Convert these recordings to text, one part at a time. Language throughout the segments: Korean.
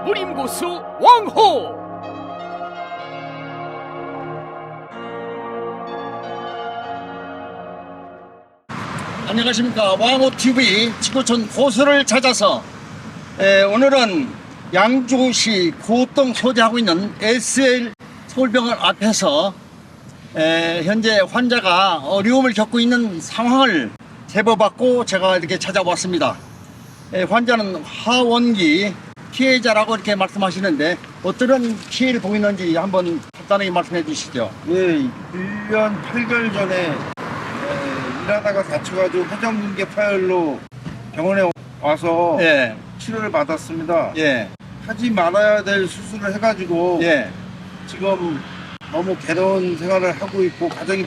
무림고수 왕호. 안녕하십니까. 왕호TV 지구촌 고수를 찾아서 오늘은 양주시 구동 소재하고 있는 SL 서울병원 앞에서 현재 환자가 어려움을 겪고 있는 상황을 제보받고 제가 이렇게 찾아왔습니다. 환자는 하원기 피해자라고 이렇게 말씀하시는데 어떤 피해를 보고 있는지 한번 간단하게 말씀해 주시죠. 네, 1년 8개월 전에 일하다가 다쳐가지고 회전근개 파열로 병원에 와서 예, 치료를 받았습니다. 예, 하지 말아야 될 수술을 해가지고 예, 지금 너무 괴로운 생활을 하고 있고 가정이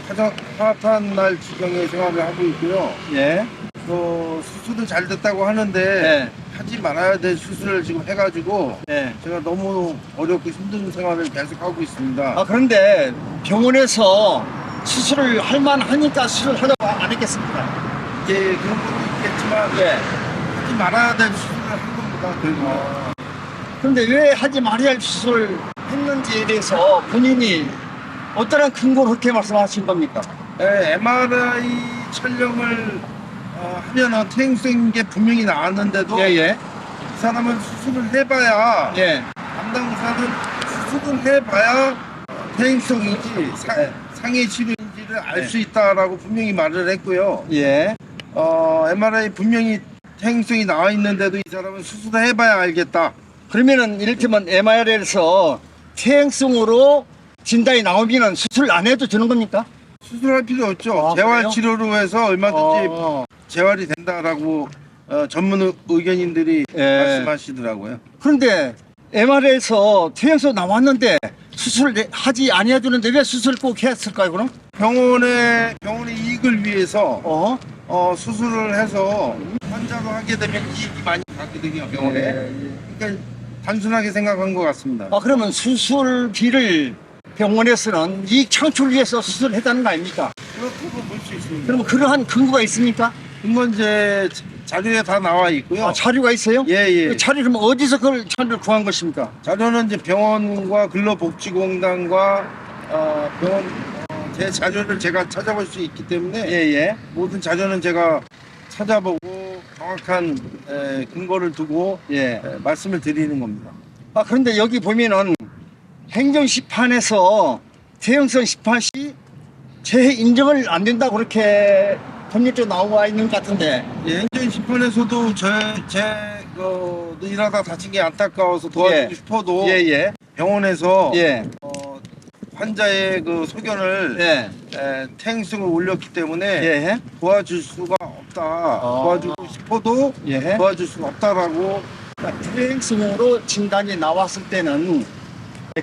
파탄날 지경의 생활을 하고 있고요. 예, 수술은 잘 됐다고 하는데 예, 하지 말아야 될 수술을 지금 해가지고 예. 제가 너무 어렵고 힘든 생활을 계속 하고 있습니다. 그런데 병원에서 수술을 할 만하니까 수술을 하려고 안 했겠습니까? 이제 그런 것도 있겠지만 예. 하지 말아야 될 수술을 한 겁니다. 그리고 그런데 왜 하지 말아야 할 수술을 했는지에 대해서 본인이 어떠한 근거로 그렇게 말씀하신 겁니까? MRI 촬영을 하면은 퇴행성인 게 분명히 나왔는데도 예. 이 사람은 수술을 해봐야 예. 담당 의사는 수술을 해봐야 퇴행성인지 상해 치료인지를 알 수 있다라고 분명히 말을 했고요. 예. MRI 분명히 퇴행성이 나와 있는데도 이 사람은 수술을 해봐야 알겠다. 그러면은 이를테면 MRI에서 퇴행성으로 진단이 나오면은 수술 안 해도 되는 겁니까? 수술할 필요 없죠. 그래요? 재활 치료로 해서 얼마든지 재활이 된다라고 전문 의견인들이 예. 말씀하시더라고요. 그런데 MRI에서 퇴행성 나왔는데 수술을 하지 아니해 주는데 왜 수술을 꼭 했을까요, 그럼? 병원의 이익을 위해서 어? 수술을 해서 환자로 하게 되면 이익이 많이 가거든요, 병원에. 그러니까 단순하게 생각한 것 같습니다. 그러면 수술비를 병원에서는 이익 창출을 위해서 수술을 했다는 거 아닙니까? 그렇다고 볼 수 있습니다. 그러면 그러한 근거가 있습니까? 그건 이제 자료에 다 나와 있고요. 자료가 있어요? 예. 그 자료 그러면 어디서 그걸 자료를 구한 것입니까? 자료는 이제 병원과 근로복지공단과 병원 제 자료를 제가 찾아볼 수 있기 때문에 예. 모든 자료는 제가 찾아보고 정확한 근거를 두고 말씀을 드리는 겁니다. 그런데 여기 보면은 행정심판에서 퇴행성 심판 시 재해 인정을 안 된다고 그렇게 법률적으로 나와 있는 것 같은데. 예, 행정심판에서도 일하다 다친 게 안타까워서 도와주고 싶어도 병원에서 환자의 그 소견을 퇴행성을 올렸기 때문에 도와줄 수가 없다. 도와주고 싶어도 도와줄 수가 없다라고. 퇴행성으로 진단이 나왔을 때는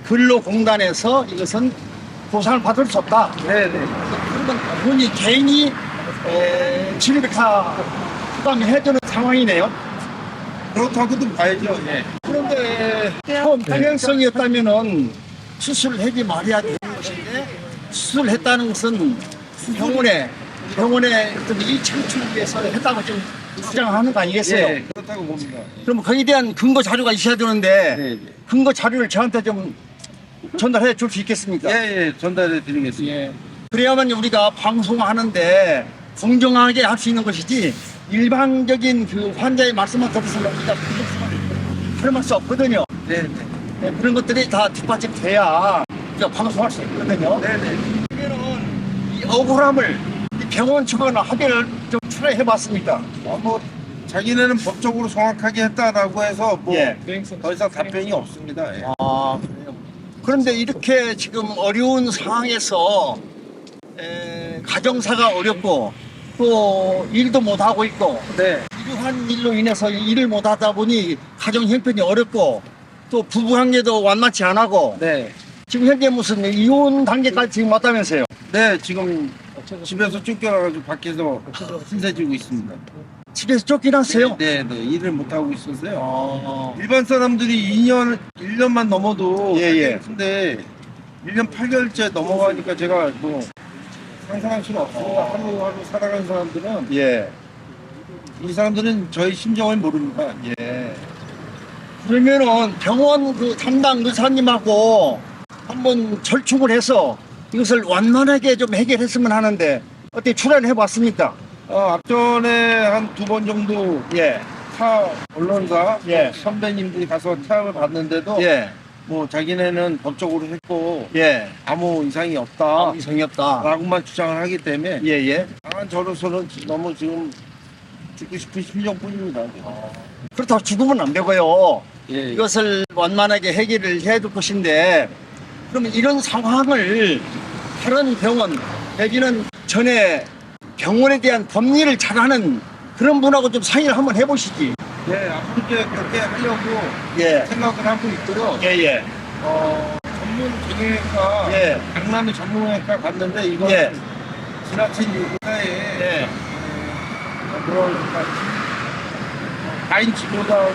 근로공단에서 이것은 보상을 받을 수 없다. 그러면 본인이 개인이 진료비 다 부담해주는 상황이네요. 그렇다고도 봐야죠. 그런데 처음 퇴행성이었다면은 수술을 하지 말아야 되는 것인데 수술을 했다는 것은 병원에 어떤 이 창출을 위해서 했다고 좀 주장하는 거 아니겠어요? 그렇다고 봅니다. 그럼 거기에 대한 근거 자료가 있어야 되는데 근거 자료를 저한테 좀 전달해 줄 수 있겠습니까? 전달해 드리겠습니다. 그래야만 우리가 방송하는데 공정하게 할 수 있는 것이지 일방적인 그 환자의 말씀만 들어서는 우리가 활용할 수 없거든요. 그런 것들이 다 뒷받침돼야 우리가 방송할 수 있거든요. 그러면은 이 억울함을 이 병원 측이나 합의를 좀 추라해 봤습니까? 자기네는 법적으로 정확하게 했다라고 해서 예. 더 이상 답변이 없습니다. 그래요. 그런데 이렇게 지금 어려운 상황에서 가정사가 어렵고 또 일도 못하고 있고 이러한 일로 인해서 일을 못하다 보니 가정 형편이 어렵고 또 부부관계도 완만치 않고 지금 현재 무슨 이혼 단계까지 지금 왔다면서요? 지금 집에서 쫓겨나가지고 밖에서 신세지고 있습니다. 집에서 쫓겨났어요? 일을 못하고 있었어요. 일반 사람들이 1년만 넘어도 근데 1년 8개월째 넘어가니까 제가 뭐 상상할 수는 없습니다. 하루하루 살아가는 사람들은 이 사람들은 저희 심정을 모릅니다. 그러면은 병원 그 담당 의사님하고 한번 절충을 해서 이것을 완만하게 좀 해결했으면 하는데 어떻게 출연해 봤습니까? 앞전에 한 2번 정도 예. 타 언론사 예. 선배님들이 가서 체험을 봤는데도 예. 뭐 자기네는 법적으로 했고 예. 아무 이상이 없다 이성이 없다. 라고만 주장을 하기 때문에 예, 예. 당한 저로서는 너무 지금 죽고 싶은 심정뿐입니다. 그렇다고 죽으면 안 되고요. 예. 이것을 완만하게 해결을 해야 될 것인데, 그러면 이런 상황을 다른 병원, 여기는 전에 병원에 대한 법리를 잘하는 그런 분하고 좀 상의를 한번 해보시지. 네, 앞으로 이제 그렇게 하려고 예. 생각을 하고 있고요. 예, 예. 전문 정형외과, 예. 강남의 전문외과 갔는데 이건 예. 지나친 의사의 예. 뭐랄까 가인치보다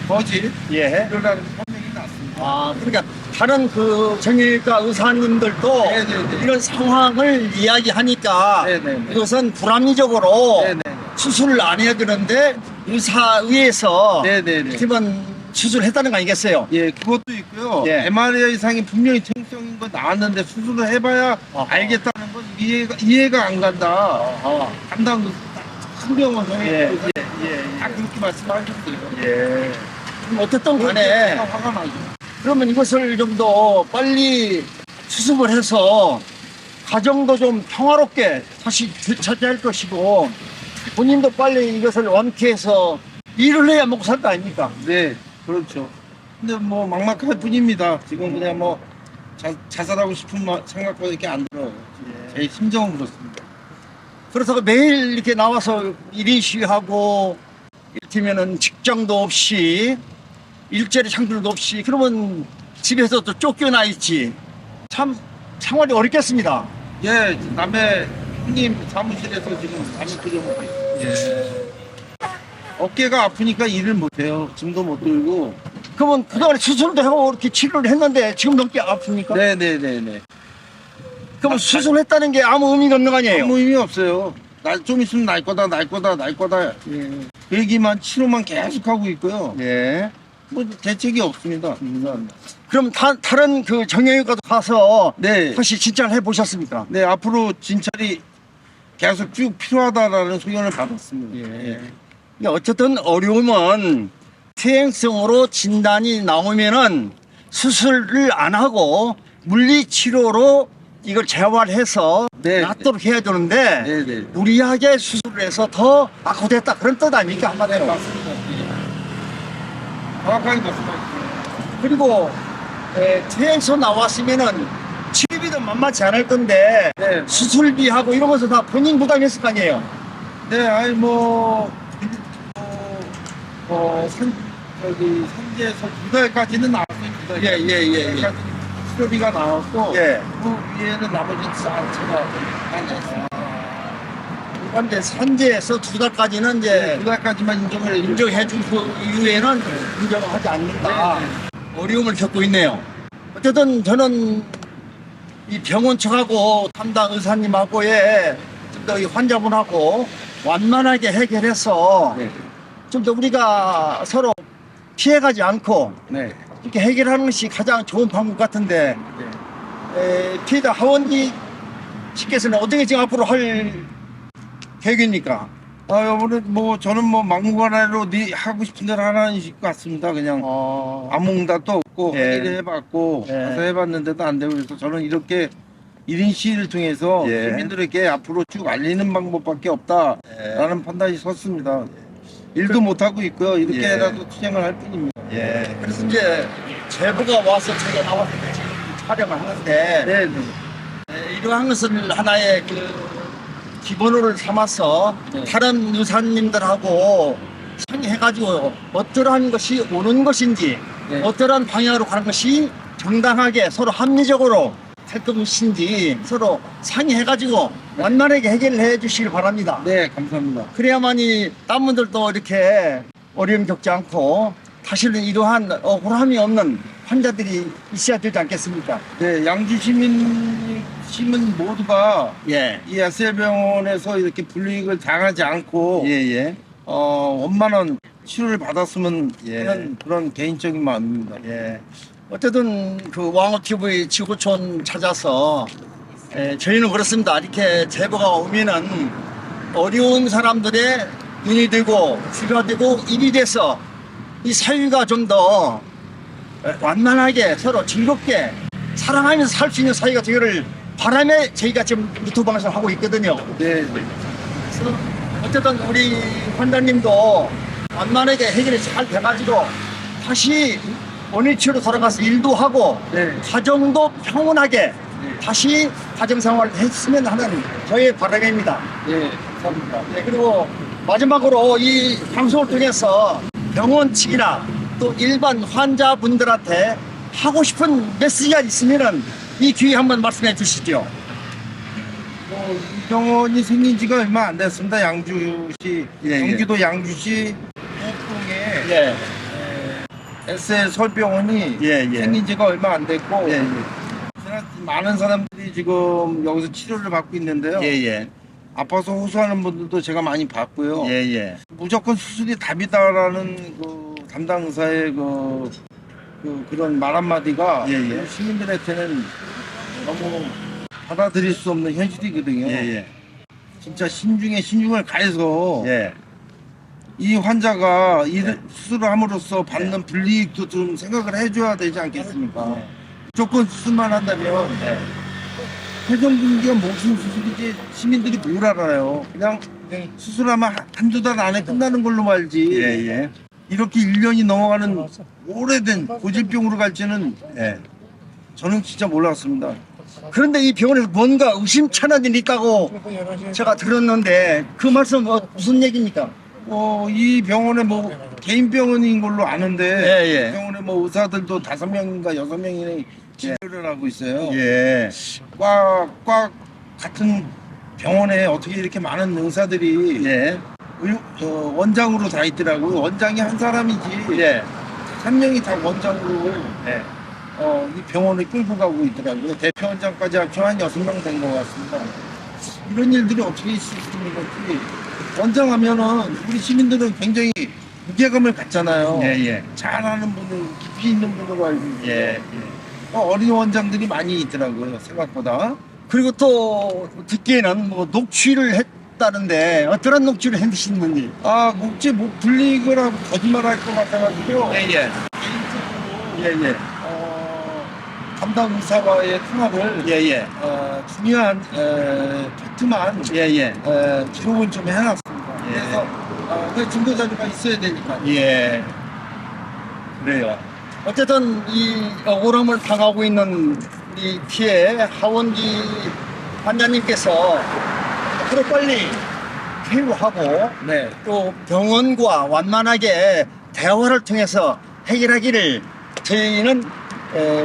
거짓 예. 이러라는 판명이 났습니다. 아, 그러니까 다른 그 정형외과 의사님들도 네네네. 이런 상황을 이야기하니까 네네네. 이것은 불합리적으로 네네. 수술을 안 해야 되는데 의사위에서 네네네. 팀은 수술했다는 거 아니겠어요? 예, 그것도 있고요. 예. MRI 상이 분명히 퇴행성인 거 나왔는데 수술을 해봐야 어허. 알겠다는 건 이해가 안 간다. 담당 큰 병원에 예, 다 그렇게 말씀하셨어요. 예. 그럼 어쨌든 간에 제가 화가 나죠. 그러면 이것을 좀 더 빨리 수습을 해서 가정도 좀 평화롭게 다시 되찾아야 할 것이고 본인도 빨리 이것을 완쾌해서 일을 해야 먹고 살 거 아닙니까? 네, 그렇죠. 근데 뭐 막막할 뿐입니다. 지금 그냥 뭐 자살하고 싶은 생각밖에 안 들어요. 제 심정은 그렇습니다. 그래서 매일 이렇게 나와서 1인 시위하고 이를테면은 직장도 없이 일자리 창출도 없이 그러면 집에서 또 쫓겨나 있지. 참 생활이 어렵겠습니다. 예, 남의 형님 사무실에서 지금 잠을 끓여먹고 있어요. 예. 어깨가 아프니까 일을 못해요. 짐도 못 들고. 그러면 그동안에 수술도 하고 이렇게 치료를 했는데 지금 너무 아프니까? 네네네네. 그럼 수술했다는 게 아무 의미가 없는 거 아니에요? 아무 의미 없어요. 좀 있으면 날 거다. 예. 그 얘기만 치료만 계속 하고 있고요. 예. 뭐 대책이 없습니다. 그럼 다른 그 정형외과도 가서 네. 다시 진찰을 해보셨습니까? 네, 앞으로 진찰이 계속 쭉 필요하다라는 소견을 받았습니다. 예. 어쨌든 어려움은 퇴행성으로 진단이 나오면은 수술을 안 하고 물리치료로 이걸 재활해서 네. 낫도록 해야 되는데 네네. 무리하게 수술을 해서 더 악화됐다 그런 뜻 아닙니까 한마디로? 맞습니다. 정확하게 말씀하셨습니다. 그리고 퇴행소 나왔으면은 치료비도 만만치 않을 건데 네. 수술비하고 이런 것을 다 본인 부담했을 거 아니에요? 네, 아니 산지에서 2달까지는 나왔어요. 2달. 예. 치료비가 나왔고 예. 그 위에는 나머지 제가 앉았어요. 그런데 산재에서 2달까지는 이제 2달까지만 인정해 준 그 이후에는 인정을 하지 않는다. 어려움을 겪고 있네요. 어쨌든 저는 이 병원 측하고 담당 의사님하고의 좀 더 이 환자분하고 완만하게 해결해서 네. 좀 더 우리가 서로 피해가지 않고 네. 이렇게 해결하는 것이 가장 좋은 방법 같은데 네. 피해자 하원기 씨께서는 어떻게 지금 앞으로 할 계획입니까? 이번에 저는 막무가내로 하고 싶은 대로 하라는 것 같습니다. 그냥 아무 응답도 없고 예. 항의를 해봤고 예. 가서 해봤는데도 안 되고 그래서 저는 이렇게 1인 시위를 통해서 예. 시민들에게 앞으로 쭉 알리는 방법밖에 없다라는 판단이 섰습니다. 일도 못하고 있고요. 이렇게라도 투쟁을 할 뿐입니다. 예. 그래서 이제 제보가 와서 제가 나와서 지금 촬영을 하는데 네. 이러한 것을 하나의 그 기본으로 삼아서 네. 다른 의사님들하고 상의해가지고 어떠한 것이 옳은 것인지 네. 어떠한 방향으로 가는 것이 정당하게 서로 합리적으로 될 것인지 서로 상의해가지고 완만하게 해결을 해 주시길 바랍니다. 네, 감사합니다. 그래야만이 딴 분들도 이렇게 어려움 겪지 않고 다시는 이러한 억울함이 없는 환자들이 있어야 되지 않겠습니까? 네, 양주 시민 모두가 예. 이 야셀병원에서 이렇게 불이익을 당하지 않고 예. 원만한 치료를 받았으면 예. 하는 그런 개인적인 마음입니다. 예. 어쨌든 그 왕호TV 지구촌 찾아서 저희는 그렇습니다. 이렇게 제보가 오면은 어려운 사람들의 눈이 되고 귀가 되고 입이 돼서 이 사회가 좀 더 완만하게 서로 즐겁게 사랑하면서 살 수 있는 사회가 되기를 바람에 저희가 지금 유튜브 방송을 하고 있거든요. 네. 그래서 어쨌든 우리 환자님도 완만하게 해결이 잘 돼가지고 다시 원위치로 돌아가서 일도 하고 네. 가정도 평온하게 다시 가정생활을 했으면 하는 저의 바람입니다. 네. 감사합니다. 네, 그리고 마지막으로 이 방송을 통해서 병원 측이나 또 일반 환자분들한테 하고 싶은 메시지가 있으면은 이 기회에 한번 말씀해 주시죠. 이 병원이 생긴 지가 얼마 안 됐습니다. 양주시, 예. 경기도 양주시 해동에 예, SL 서울병원이 예. 생긴 지가 얼마 안 됐고 예, 많은 사람들이 지금 여기서 치료를 받고 있는데요. 예. 아파서 호소하는 분들도 제가 많이 봤고요. 예. 무조건 수술이 답이다라는 그 담당사의 그런 말 한마디가 예. 시민들한테는 너무 받아들일 수 없는 현실이거든요. 예. 진짜 신중에 신중을 가해서 예. 이 환자가 이 수술을 함으로써 받는 불이익도 좀 생각을 해줘야 되지 않겠습니까? 무조건 수술만 한다면 회전근개가 목숨 수술이지 시민들이 뭘 알아요. 그냥 수술하면 한두 달 안에 끝나는 걸로 말지. 예. 이렇게 1년이 넘어가는 오래된 고질병으로 갈지는 저는 진짜 몰랐습니다. 그런데 이 병원에서 뭔가 의심찮은 일이 있다고 제가 들었는데 그 말씀 무슨 얘기입니까? 이 병원에 뭐 개인 병원인 걸로 아는데 예. 이 병원에 뭐 의사들도 5명인가 6명이 치료를 하고 있어요. 예. 꽉 같은 병원에 어떻게 이렇게 많은 의사들이 예. 원장으로 다 있더라고요. 원장이 한 사람이지 예. 3명이 다 원장으로 예. 이 병원을 끌고 가고 있더라고요. 대표 원장까지 합쳐 한 6명 된 것 같습니다. 이런 일들이 어떻게 있을 수 있는 건지 원장하면은 우리 시민들은 굉장히 무게감을 갖잖아요. 예. 잘하는 분들, 깊이 있는 분으로 알고 있고 예. 어린 원장들이 많이 있더라고요. 생각보다. 그리고 또 듣기에는 뭐 녹취를 했다는데 어떤 녹취를 했는지. 목지 목 불리거라고 거짓말할 것 같아가지고요. 예. 담당 의사와의 통합을 예. 중요한 팩트만 기록은 좀 해놨습니다. 예. 그래서 그 증거 자료가 있어야 되니까. 예. 그래요. 어쨌든 이 억울함을 당하고 있는 우리 피해 하원기 환자님께서 하루빨리 회유하고 네. 또 병원과 완만하게 대화를 통해서 해결하기를 저희는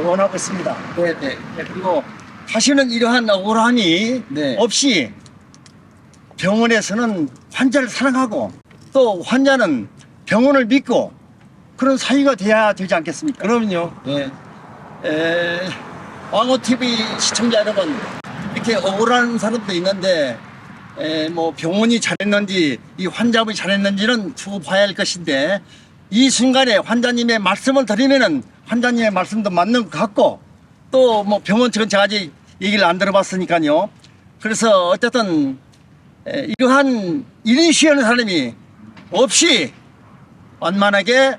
원하고 있습니다. 네. 그리고 다시는 이러한 억울함이 없이 병원에서는 환자를 사랑하고 또 환자는 병원을 믿고 그런 사회가 돼야 되지 않겠습니까? 그럼요. 네. 왕호TV 시청자 여러분, 이렇게 억울한 사람도 있는데 뭐 병원이 잘했는지 이 환자분이 잘했는지는 두고 봐야 할 것인데 이 순간에 환자님의 말씀을 드리면은 환자님의 말씀도 맞는 것 같고 또 뭐 병원 측은 제가 아직 얘기를 안 들어봤으니까요. 그래서 어쨌든 이러한 일이 쉬는 사람이 없이 완만하게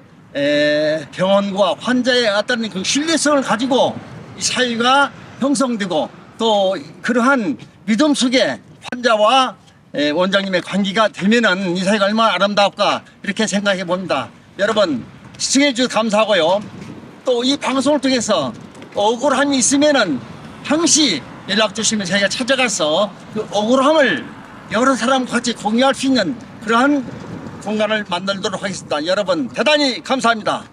병원과 환자의 어떤 그 신뢰성을 가지고 이 사회가 형성되고 또 그러한 믿음 속에 환자와 원장님의 관계가 되면은 이 사회가 얼마나 아름다울까 이렇게 생각해 봅니다. 여러분 시청해 주셔서 감사하고요. 또 이 방송을 통해서 억울함이 있으면은 항시 연락 주시면 저희가 찾아가서 그 억울함을 여러 사람과 같이 공유할 수 있는 그러한 공간을 만들도록 하겠습니다. 여러분 대단히 감사합니다.